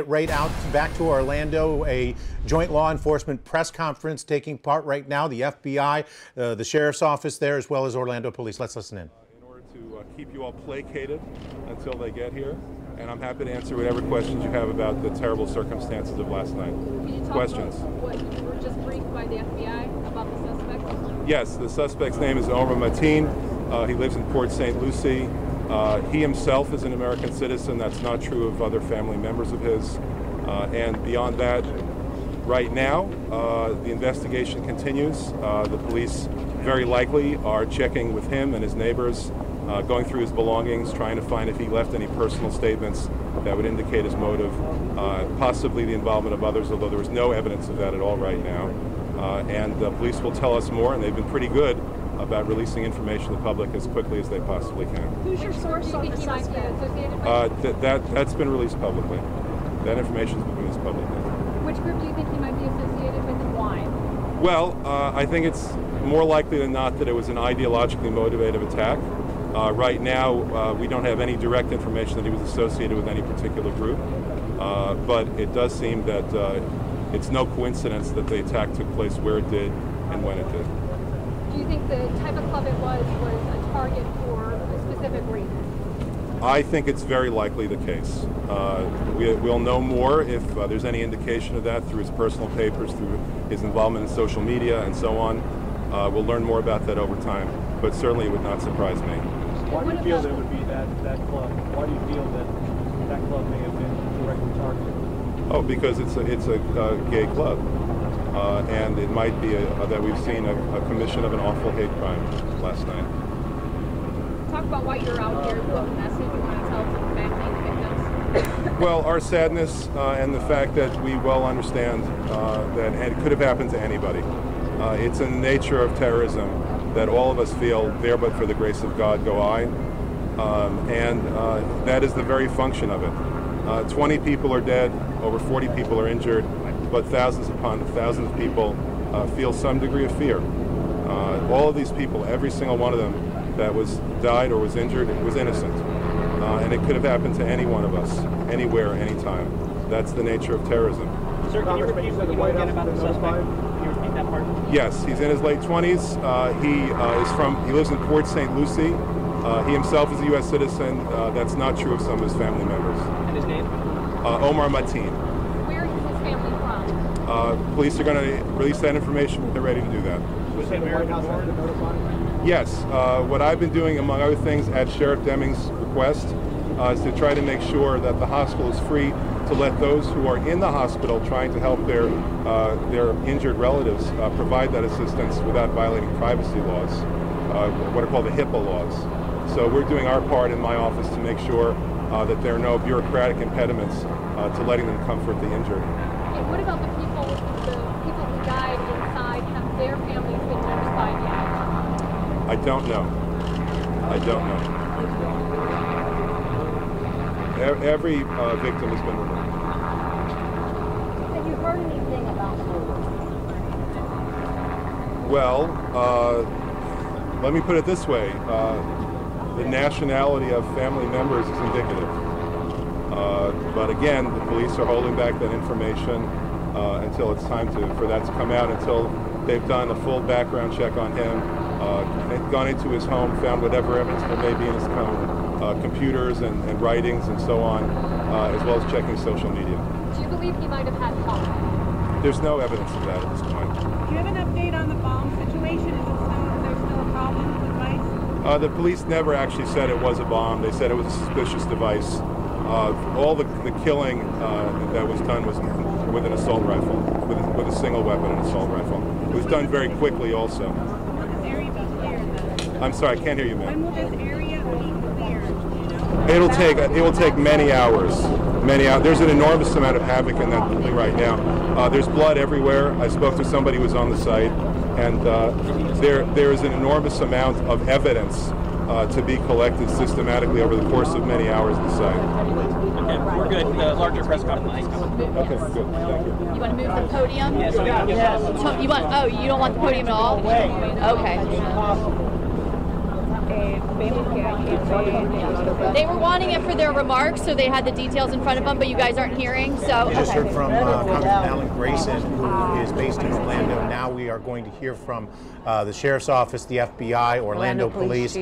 Right out back to Orlando, a joint law enforcement press conference taking part right now. The FBI, the sheriff's office there, as well as Orlando police. Let's listen in. In order to keep you all placated until they get here, and I'm happy to answer whatever questions you have about the terrible circumstances of last night. Can you talk Questions? about what you were just briefed by the FBI about the suspect? Yes, the suspect's name is Omar Mateen. He lives in Port St. Lucie. He himself is an American citizen. That's not true of other family members of his. And beyond that, right now, the investigation continues. The police very likely are checking with him and his neighbors, going through his belongings, trying to find if he left any personal statements that would indicate his motive, possibly the involvement of others, although there is no evidence of that at all right now. And the police will tell us more, and they've been pretty good about releasing information to the public as quickly as they possibly can. Who's your source on the suspect? That's been released publicly. That information has been released publicly. Which group do you think he might be associated with and why? Well, I think it's more likely than not that it was an ideologically motivated attack. Right now, we don't have any direct information that he was associated with any particular group, but it does seem that it's no coincidence that the attack took place where it did and when it did. Do you think the type of club it was a target for a specific reason? I think it's very likely the case. We'll know more if there's any indication of that through his personal papers, through his involvement in social media and so on. We'll learn more about that over time, but certainly it would not surprise me. Why do you feel there would be that club? Why do you feel that club may have been directly targeted? Oh, because it's a gay club. And it might be that we've seen a commission of an awful hate crime last night. Talk about why you're out here, what message you want to tell to the family and victims. Well, our sadness and the fact that we well understand that it could have happened to anybody. It's in the nature of terrorism that all of us feel, there but for the grace of God go I. And that is the very function of it. 20 people are dead, over 40 people are injured, but thousands upon thousands of people feel some degree of fear. All of these people, every single one of them that died or was injured, was innocent. And it could have happened to any one of us, anywhere, anytime. That's the nature of terrorism. Sir, can you repeat what you again about the suspect? Can you repeat that part? Yes, he's in his late 20s. He lives in Port St. Lucie. He himself is a U.S. citizen. That's not true of some of his family members. And his name? Omar Mateen. Where is his family from? Police are going to release that information when they're ready to do that. Was he American born? Yes. What I've been doing, among other things, at Sheriff Deming's request, is to try to make sure that the hospital is free to let those who are in the hospital trying to help their injured relatives provide that assistance without violating privacy laws, what are called the HIPAA laws. So we're doing our part in my office to make sure that there are no bureaucratic impediments to letting them comfort the injured. And what about the people who died inside? Have their families been notified yet? I don't know. I don't know. Every victim has been removed. Have you heard anything about Well, let me put it this way. The nationality of family members is indicative. But again, the police are holding back that information until it's time for that to come out, until they've done a full background check on him, gone into his home, found whatever evidence there may be in his home, computers and writings and so on, as well as checking social media. Do you believe he might have had help? There's no evidence of that at this point. Do you have an update on the bomb situation? Is there still a problem with the device? The police never actually said it was a bomb. They said it was a suspicious device. All the killing that was done was with an assault rifle, with a single weapon, an assault rifle. It was done very quickly also. Will this area be cleared, though? I'm sorry, I can't hear you, ma'am. When will this area be cleared? Do you know? It will take many hours. Many hours. There's an enormous amount of havoc in that building right now. There's blood everywhere. I spoke to somebody who was on the site, and there is an enormous amount of evidence to be collected systematically over the course of many hours at the site. Okay, we're good. The larger press conference is coming. Okay, good. Thank you. You want to move the podium? Yes, so we can get So you want? Oh, you don't want the podium at all? Okay. They were wanting it for their remarks, so they had the details in front of them, but you guys aren't hearing, so. We just heard from Congressman Alan Grayson, who is based in Orlando. Now we are going to hear from the Sheriff's Office, the FBI, Orlando Police.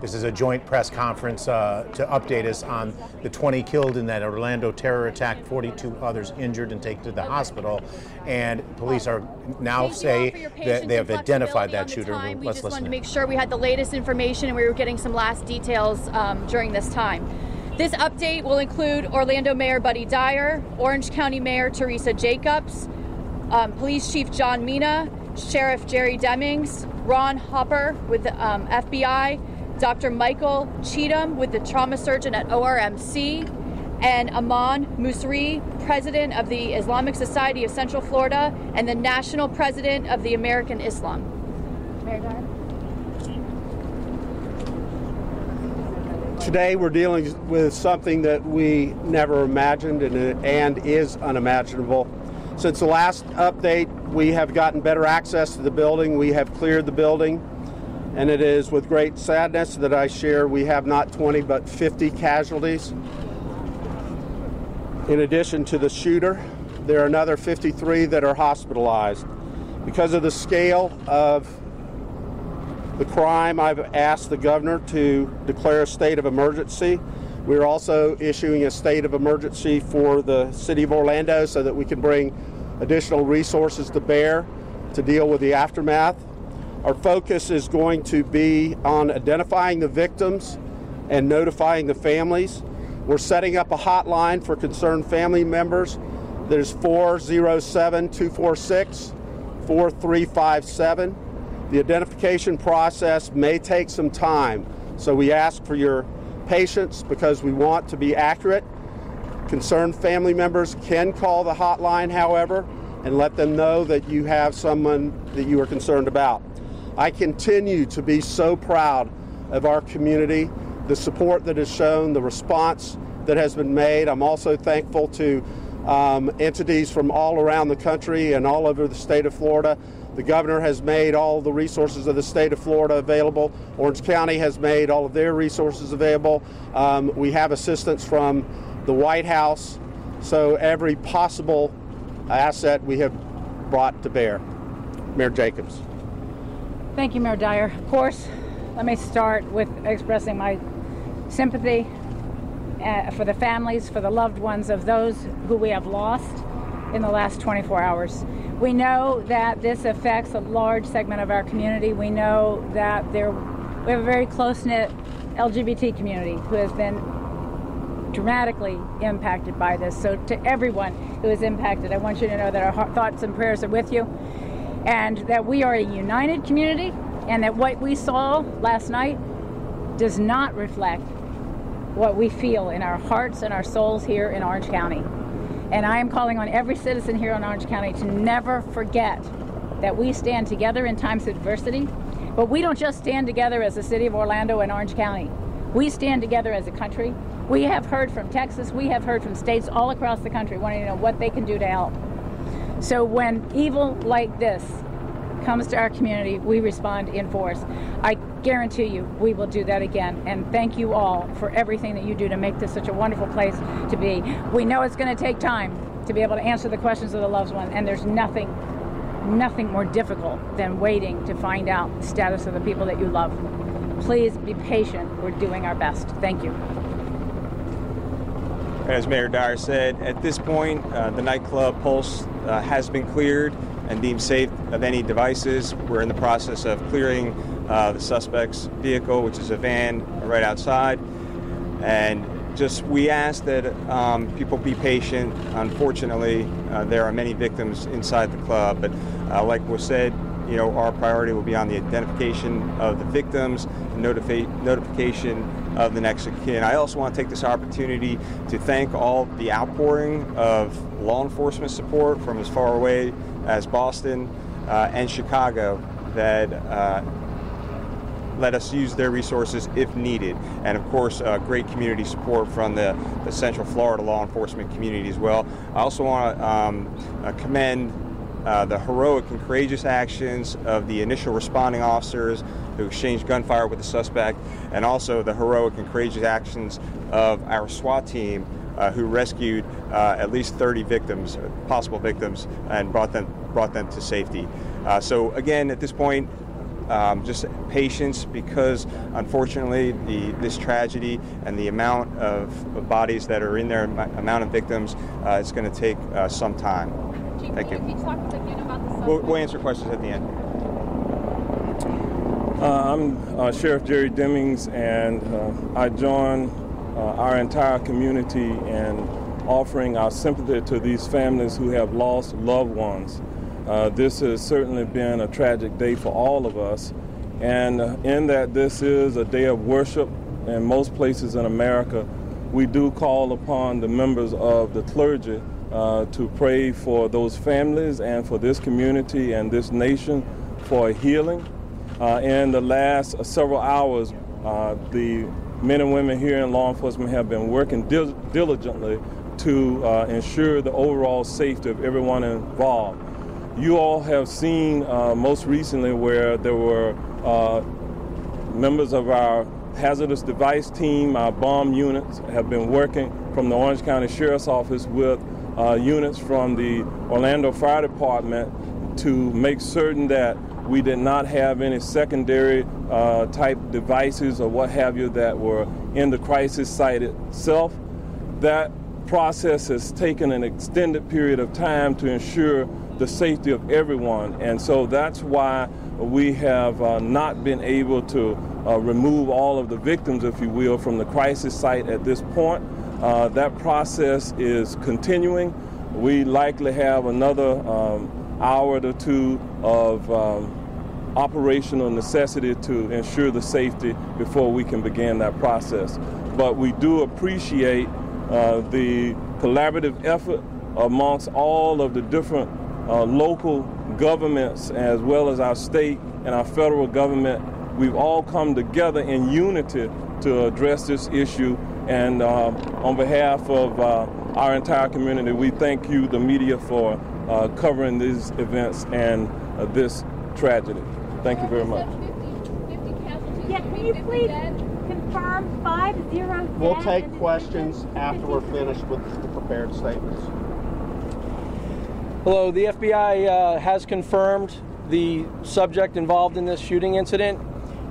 This is a joint press conference to update us on the 20 killed in that Orlando terror attack, 42 others injured and taken to the hospital. And police are now say that they have identified that shooter. We just wanted to make sure we had the latest information and we were getting some last details during this time. This update will include Orlando Mayor Buddy Dyer, Orange County Mayor Teresa Jacobs, Police Chief John Mina, Sheriff Jerry Demings, Ron Hopper with the FBI, Dr. Michael Cheatham with the trauma surgeon at ORMC, and Aman Musri, president of the Islamic Society of Central Florida and the national president of the American Islam. Mayor Dyer. Today we're dealing with something that we never imagined and is unimaginable. Since the last update, we have gotten better access to the building. We have cleared the building, and it is with great sadness that I share we have not 20 but 50 casualties. In addition to the shooter, there are another 53 that are hospitalized. Because of the scale of the crime, I've asked the governor to declare a state of emergency. We're also issuing a state of emergency for the city of Orlando so that we can bring additional resources to bear to deal with the aftermath. Our focus is going to be on identifying the victims and notifying the families. We're setting up a hotline for concerned family members. There's 407-246-4357. The identification process may take some time, so we ask for your patience because we want to be accurate. Concerned family members can call the hotline, however, and let them know that you have someone that you are concerned about. I continue to be so proud of our community, the support that is shown, the response that has been made. I'm also thankful to entities from all around the country and all over the state of Florida. The governor has made all the resources of the state of Florida available. Orange County has made all of their resources available. We have assistance from the White House. So every possible asset we have brought to bear. Mayor Jacobs. Thank you, Mayor Dyer. Of course, let me start with expressing my sympathy for the families, for the loved ones of those who we have lost in the last 24 hours. We know that this affects a large segment of our community. We know that we have a very close-knit LGBT community who has been dramatically impacted by this. So to everyone who is impacted, I want you to know that our thoughts and prayers are with you, and that we are a united community, and that what we saw last night does not reflect what we feel in our hearts and our souls here in Orange County. And I am calling on every citizen here in Orange County to never forget that we stand together in times of adversity, but we don't just stand together as the city of Orlando and Orange County. We stand together as a country. We have heard from Texas, we have heard from states all across the country wanting to know what they can do to help. So when evil like this comes to our community, we respond in force. I guarantee you we will do that again. And thank you all for everything that you do to make this such a wonderful place to be. We know it's going to take time to be able to answer the questions of the loved one, and there's nothing more difficult than waiting to find out the status of the people that you love. Please be patient. We're doing our best. Thank you. As Mayor Dyer said, at this point, the nightclub Pulse has been cleared and deemed safe of any devices. We're in the process of clearing the suspect's vehicle, which is a van right outside. And we ask that people be patient. Unfortunately, there are many victims inside the club, but like was said, our priority will be on the identification of the victims, and notification of the next of kin. I also want to take this opportunity to thank all the outpouring of law enforcement support from as far away as Boston and Chicago that let us use their resources if needed. And of course, great community support from the Central Florida law enforcement community as well. I also want to commend the heroic and courageous actions of the initial responding officers who exchanged gunfire with the suspect, and also the heroic and courageous actions of our SWAT team who rescued at least 30 victims, possible victims, and brought them to safety. So again, at this point, just patience, because unfortunately this tragedy and the amount of bodies that are in there, amount of victims, it's going to take some time. Chief, Thank you. Can you talk again about the suspect? We'll answer questions at the end. I'm Sheriff Jerry Demings, and I join our entire community in offering our sympathy to these families who have lost loved ones. This has certainly been a tragic day for all of us, and in that this is a day of worship in most places in America, we do call upon the members of the clergy to pray for those families and for this community and this nation for healing. In the last several hours, the men and women here in law enforcement have been working diligently to ensure the overall safety of everyone involved. You all have seen most recently where there were members of our hazardous device team, our bomb units, have been working from the Orange County Sheriff's Office with units from the Orlando Fire Department to make certain that we did not have any secondary type devices or what have you that were in the crisis site itself. That process has taken an extended period of time to ensure the safety of everyone, and so that's why we have not been able to remove all of the victims, if you will, from the crisis site at this point. That process is continuing. We likely have another hour or two of operational necessity to ensure the safety before we can begin that process. But we do appreciate the collaborative effort amongst all of the different local governments, as well as our state and our federal government. We've all come together in unity to address this issue, and on behalf of our entire community, we thank you, the media, for covering these events and this tragedy. Thank you very much. 50 casualties. Yeah, can you please confirm 50 dead? We'll take questions after we're finished with the prepared statements. Hello, the FBI has confirmed the subject involved in this shooting incident.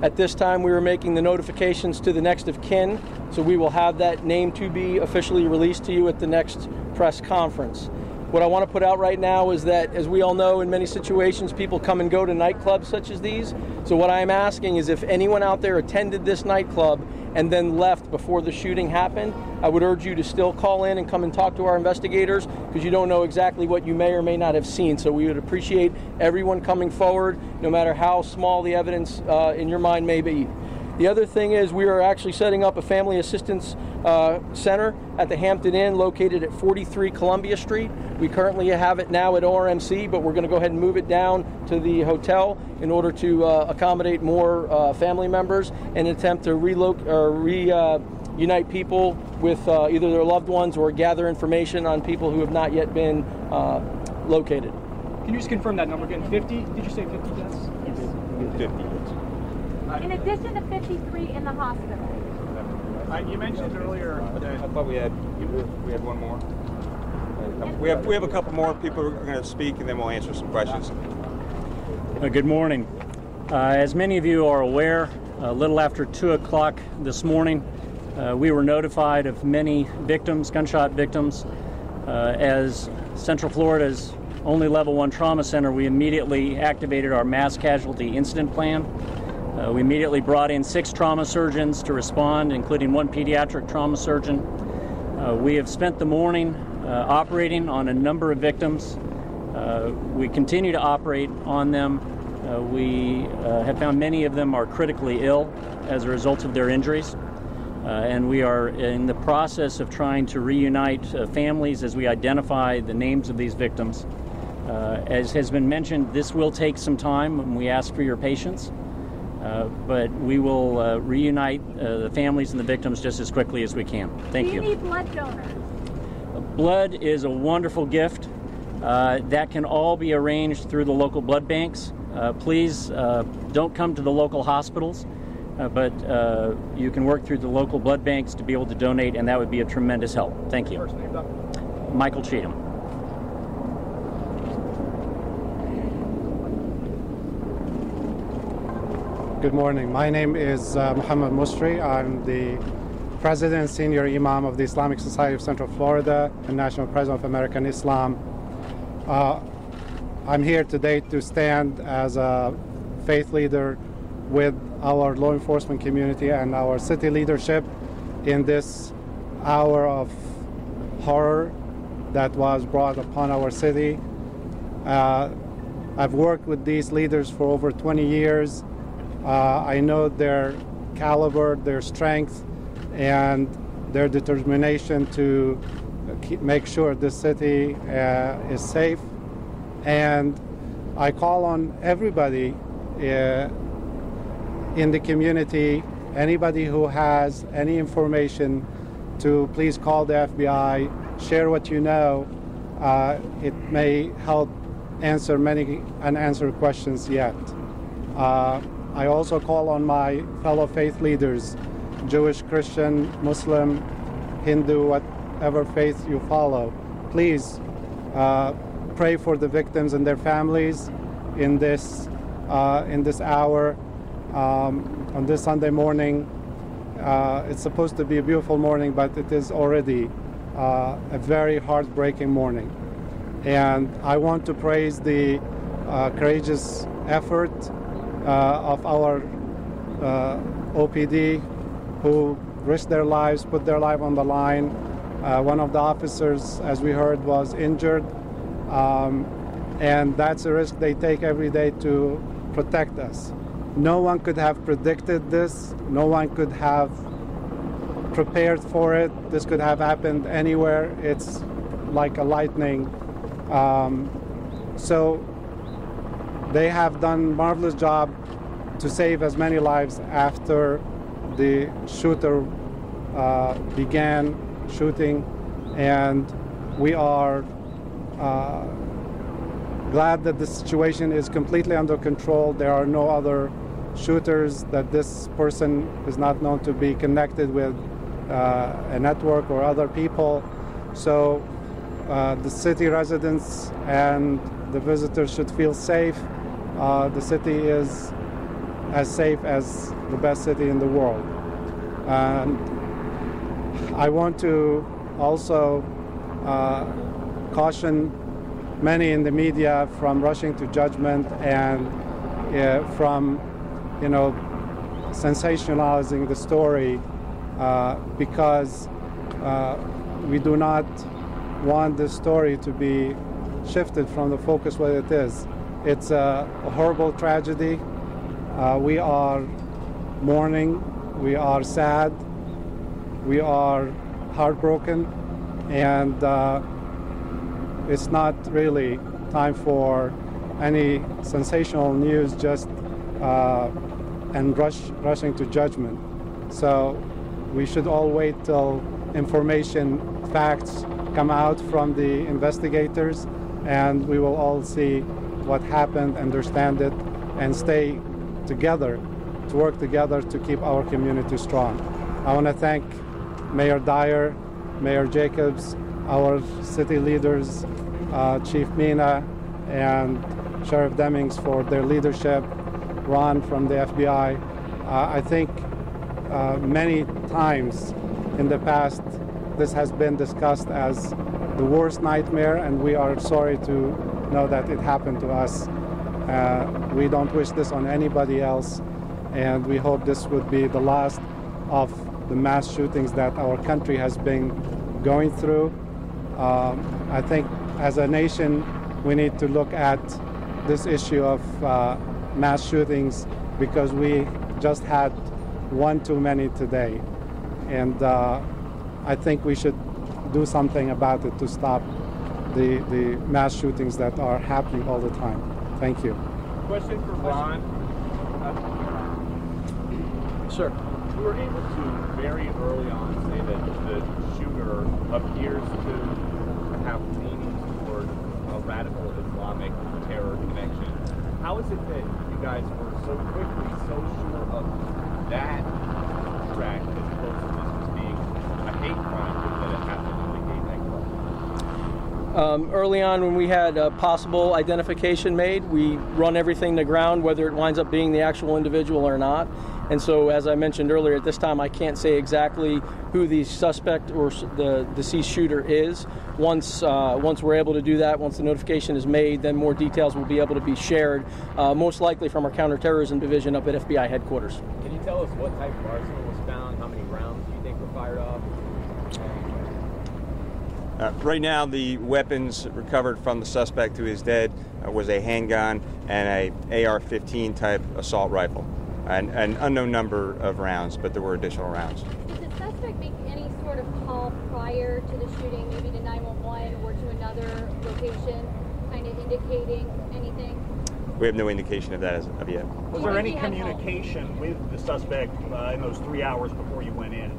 At this time, we are making the notifications to the next of kin, so we will have that name to be officially released to you at the next press conference. What I want to put out right now is that, as we all know, in many situations, people come and go to nightclubs such as these. So what I'm asking is, if anyone out there attended this nightclub and then left before the shooting happened, I would urge you to still call in and come and talk to our investigators, because you don't know exactly what you may or may not have seen. So we would appreciate everyone coming forward, no matter how small the evidence in your mind may be. The other thing is, we are actually setting up a family assistance center at the Hampton Inn, located at 43 Columbia Street. We currently have it now at ORMC, but we're going to go ahead and move it down to the hotel in order to accommodate more family members and attempt to reunite people with either their loved ones or gather information on people who have not yet been located. Can you just confirm that number again? 50? Did you say 50 deaths? Yes. 50. In addition to 53 in the hospital. You mentioned earlier that I thought we had one more. We have a couple more people who are going to speak, and then we'll answer some questions. Good morning. As many of you are aware, a little after 2 o'clock this morning, we were notified of many victims, gunshot victims. As Central Florida's only Level 1 trauma center, we immediately activated our mass casualty incident plan. We immediately brought in 6 trauma surgeons to respond, including 1 pediatric trauma surgeon. We have spent the morning operating on a number of victims. We continue to operate on them. We have found many of them are critically ill as a result of their injuries. And we are in the process of trying to reunite families as we identify the names of these victims. As has been mentioned, this will take some time, and we ask for your patience. But we will reunite the families and the victims just as quickly as we can. Thank you. Do you need blood donors? Blood is a wonderful gift. That can all be arranged through the local blood banks. Please don't come to the local hospitals, but you can work through the local blood banks to be able to donate, and that would be a tremendous help. Thank you. First name, Doctor? Michael Cheatham. Good morning. My name is Muhammad Musri. I'm the President and Senior Imam of the Islamic Society of Central Florida and National President of American Islam. I'm here today to stand as a faith leader with our law enforcement community and our city leadership in this hour of horror that was brought upon our city. I've worked with these leaders for over 20 years. I know their caliber, their strength, and their determination to make sure this city is safe. And I call on everybody in the community, anybody who has any information, to please call the FBI, share what you know. It may help answer many unanswered questions yet. I also call on my fellow faith leaders, Jewish, Christian, Muslim, Hindu, whatever faith you follow. Please pray for the victims and their families in this hour, on this Sunday morning. It's supposed to be a beautiful morning, but it is already a very heartbreaking morning. And I want to praise the courageous effort of our OPD, who risked their lives, put their life on the line. One of the officers, as we heard, was injured, and that's a risk they take every day to protect us. No one could have predicted this. No one could have prepared for it. This could have happened anywhere. It's like a lightning. So they have done a marvelous job to save as many lives after the shooter began shooting, and we are glad that the situation is completely under control. There are no other shooters, that this person is not known to be connected with a network or other people. So the city residents and the visitors should feel safe. The city is as safe as the best city in the world. And I want to also caution many in the media from rushing to judgment and from, sensationalizing the story, because we do not want this story to be shifted from the focus what it is. It's a horrible tragedy. We are mourning, we are sad, we are heartbroken, and it's not really time for any sensational news and rushing to judgment. So we should all wait till information, facts come out from the investigators, and we will all see what happened, understand it, and stay together, to work together to keep our community strong. I want to thank Mayor Dyer, Mayor Jacobs, our city leaders, Chief Mina, and Sheriff Demings for their leadership, Ron from the FBI. I think many times in the past this has been discussed as the worst nightmare, and we are sorry to know that it happened to us. We don't wish this on anybody else, and we hope this would be the last of the mass shootings that our country has been going through. I think as a nation we need to look at this issue of mass shootings, because we just had one too many today, and I think we should do something about it to stop the mass shootings that are happening all the time. Thank you. Question for Ron. Sir. You were able to very early on say that the shooter appears to have leanings toward a Islamic terror connection. How is it that you guys were so quickly so sure of that track as opposed to this as being a hate crime that it happened in the gay nightclub? Early on, when we had a possible identification made, we run everything to ground, whether it winds up being the actual individual or not. And so, as I mentioned earlier, at this time I can't say exactly who the suspect or the deceased shooter is. Once we're able to do that, once the notification is made, then more details will be able to be shared, most likely from our counterterrorism division up at FBI headquarters. Can you tell us what type of arsenal was found? How many rounds do you think were fired off? Right now, the weapons recovered from the suspect who is dead was a handgun and a AR-15 type assault rifle. An unknown number of rounds, but there were additional rounds. Did the suspect make any sort of call prior to the shooting, maybe to 911 or to another location, kind of indicating anything? We have no indication of that as of yet. Was there any communication with the suspect in those 3 hours before you went in?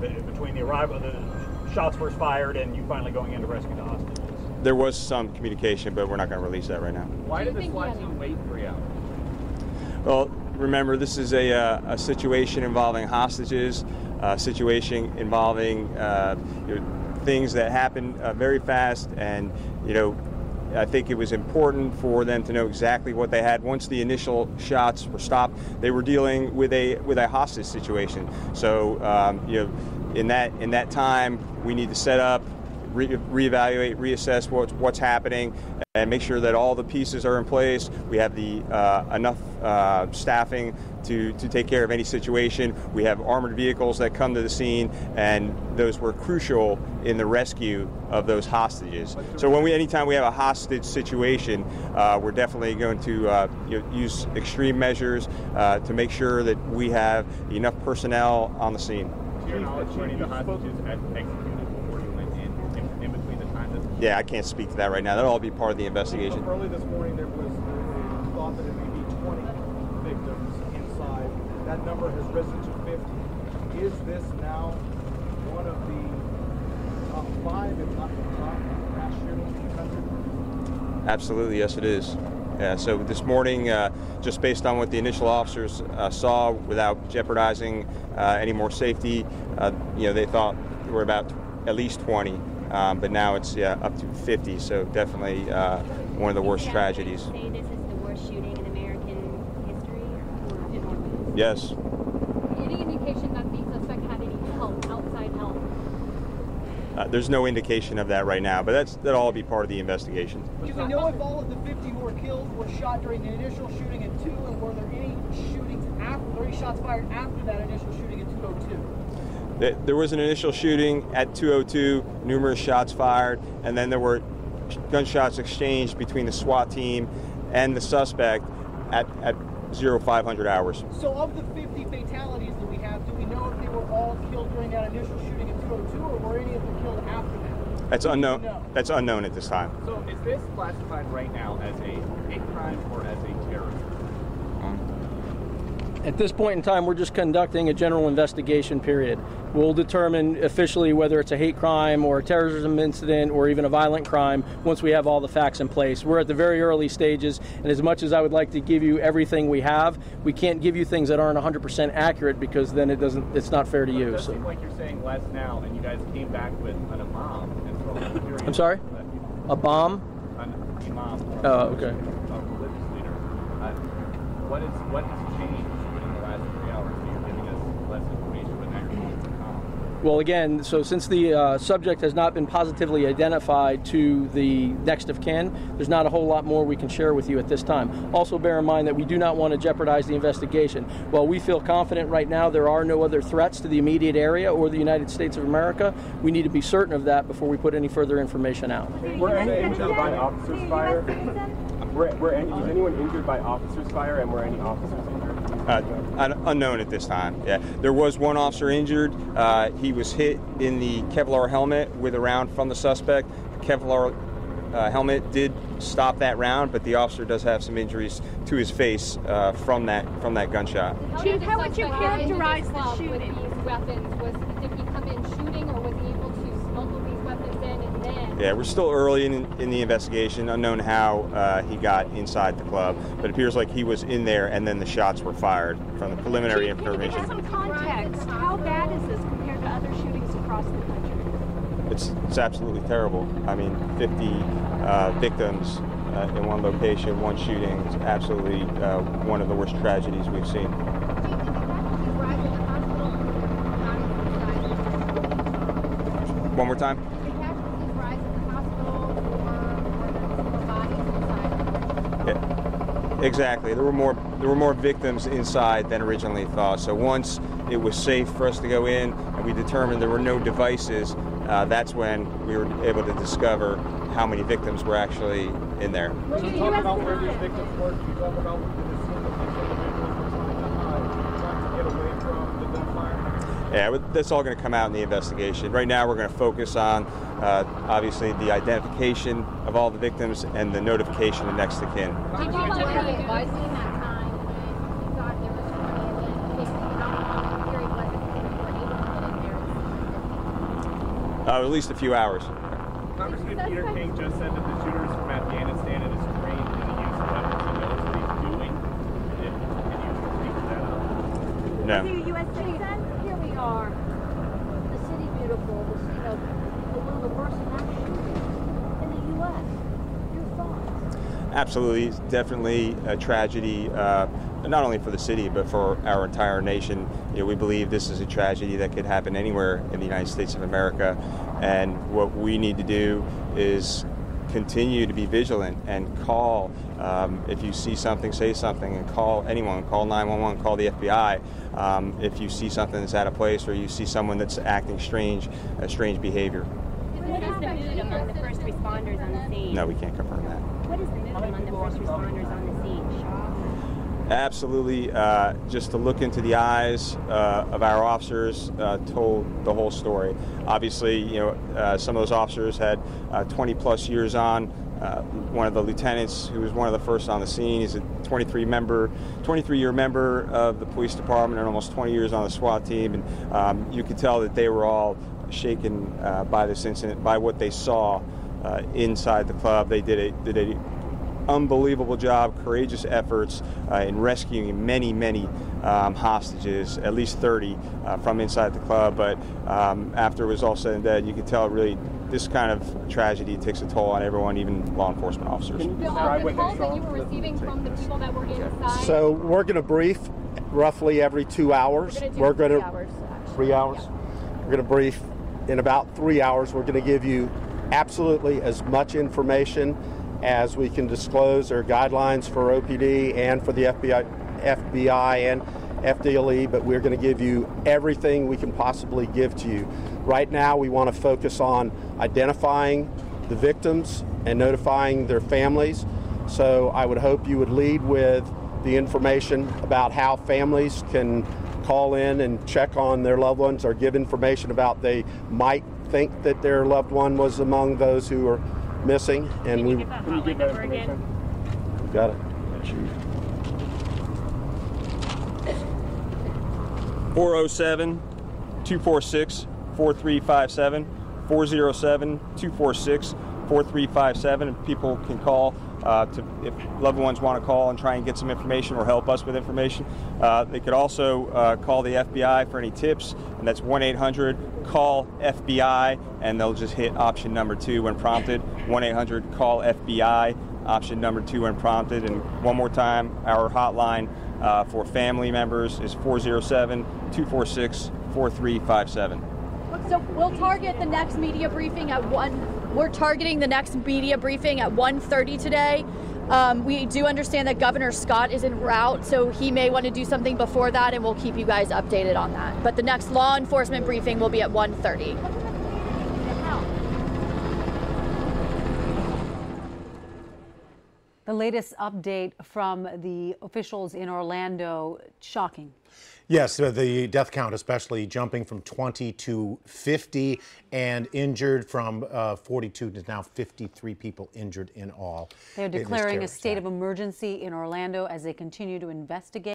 Between the arrival, the shots first fired, and you finally going in to rescue the hostages? There was some communication, but we're not going to release that right now. Why did the SWAT team wait 3 hours? Well, remember, this is a situation involving hostages, a situation involving things that happen very fast, and I think it was important for them to know exactly what they had. Once the initial shots were stopped, they were dealing with a hostage situation. So in that time, we need to set up, reevaluate, reassess what's happening, and make sure that all the pieces are in place. We have the enough staffing to take care of any situation. We have armored vehicles that come to the scene, and those were crucial in the rescue of those hostages. So anytime we have a hostage situation, we're definitely going to use extreme measures to make sure that we have enough personnel on the scene. To your knowledge, were any of the hostages executed before you went in between the time that? Yeah, I can't speak to that right now. That'll all be part of the investigation. Early this morning, there was thought that it may be 20 victims inside. That number has risen to 50. Is this now one of the top 5, if not the top, mass shootings in the country? Absolutely, yes, it is. Yeah, so this morning, just based on what the initial officers saw, without jeopardizing any more safety, they thought there were about at least 20, but now it's up to 50. So definitely one of the worst tragedies. Say this is the worst shooting in American history, or in North? Yes. Any indication that the suspect had any help, outside help? There's no indication of that right now, but that'll all be part of the investigation. Do we know if all of the 50 who were killed were shot during the initial shooting at 2, and were there any shots fired after that initial shooting at 202? There was an initial shooting at 202, numerous shots fired, and then there were gunshots exchanged between the SWAT team and the suspect at 0500 hours. So of the 50 fatalities that we have, do we know if they were all killed during that initial shooting at 202, or were any of them killed after that? That's unknown. That's unknown at this time. So is this classified right now as a hate crime or as a terrorist? At this point in time, we're just conducting a general investigation period. We'll determine officially whether it's a hate crime or a terrorism incident or even a violent crime once we have all the facts in place. We're at the very early stages, and as much as I would like to give you everything we have, we can't give you things that aren't 100% accurate, because then it's not fair to you. It does seem like you're saying less now, and you guys came back with an imam. And so I'm sorry? A bomb? An imam. Oh, okay. A religious leader. What has changed? Well, again, so since the subject has not been positively identified to the next of kin, there's not a whole lot more we can share with you at this time. Also, bear in mind that we do not want to jeopardize the investigation. While we feel confident right now there are no other threats to the immediate area or the United States of America, we need to be certain of that before we put any further information out. Were any injured by officers' fire? Was anyone injured by officers' fire, and were any officers injured? Unknown at this time. Yeah, there was one officer injured. He was hit in the Kevlar helmet with a round from the suspect. The Kevlar helmet did stop that round, but the officer does have some injuries to his face from that gunshot. Chief, how would you characterize the shooting? With these weapons, did he come in shooting, or was he able to smuggle these weapons in and then Yeah, we're still early in the investigation. Unknown how he got inside the club, but it appears like he was in there and then the shots were fired from the preliminary information. For some context, how bad is this compared to other shootings across the country? It's absolutely terrible. I mean, 50 victims in one location, one shooting. It's absolutely one of the worst tragedies we've seen. One more time. Yeah, exactly. There were more victims inside than originally thought. So once it was safe for us to go in, and we determined there were no devices, that's when we were able to discover how many victims were actually in there. Can you talk about where these victims were? Can you talk about what these individuals were trying to get away from the gunfire? Yeah, that's all going to come out in the investigation. Right now, we're going to focus on, obviously, the identification of all the victims and the notification of next of kin. Did you already advise them that time when you thought there was 20 and then the period wasn't able to get in there? At least a few hours. Congressman Peter King just said that the shooters from Afghanistan and is trained in the use of weapons and knows what he's doing. Can you speak to that up? No. Are you a U.S. citizen? Here we are. The city beautiful, the scene of one of the worst mass shootings in the U.S. Your thoughts? Absolutely. It's definitely a tragedy, not only for the city, but for our entire nation. You know, we believe this is a tragedy that could happen anywhere in the United States of America. And what we need to do is continue to be vigilant and call. If you see something, say something, and call anyone. Call 911, call the FBI. If you see something that's out of place or you see someone that's acting strange behavior. What is the mood among the first responders on the scene? No, we can't confirm that. What is the mood among the first responders on the scene? Shock? Absolutely. Just to look into the eyes of our officers told the whole story. Obviously, you know, some of those officers had 20 plus years on. One of the lieutenants, who was one of the first on the scene, he's a 23-year member of the police department and almost 20 years on the SWAT team. And you could tell that they were all shaken by this incident, by what they saw inside the club. They did a unbelievable job, courageous efforts in rescuing many hostages, at least 30 from inside the club. But after it was all said and done, you could tell really this kind of tragedy takes a toll on everyone, even law enforcement officers. Can you describe the calls that you were receiving from the people that were inside? So we're going to brief roughly every 2 hours. We're going to do 3 hours. We're going to brief in about 3 hours. We're going to give you absolutely as much information as we can disclose. There are guidelines for OPD and for the FBI and FDLE, but we're going to give you everything we can possibly give to you. Right now, we want to focus on identifying the victims and notifying their families. So I would hope you would lead with the information about how families can call in and check on their loved ones or give information about they might think that their loved one was among those who are missing. And Can you give that hotline number again? Got it. 407-246-4357, 407-246-4357. People can call if loved ones want to call and try and get some information or help us with information. They could also call the FBI for any tips, and that's 1-800-CALL-FBI, and they'll just hit option number 2 when prompted. 1-800-CALL-FBI, option number 2 when prompted. And one more time, our hotline for family members is 407-246-4357. So we'll target the next media briefing at 1. We're targeting the next media briefing at 1:30 today. We do understand that Governor Scott is en route, so he may want to do something before that, and we'll keep you guys updated on that. But the next law enforcement briefing will be at 1:30. The latest update from the officials in Orlando, shocking. Yes, the death count especially jumping from 20 to 50 and injured from 42 to now 53 people injured in all. They're declaring a state of emergency in Orlando as they continue to investigate.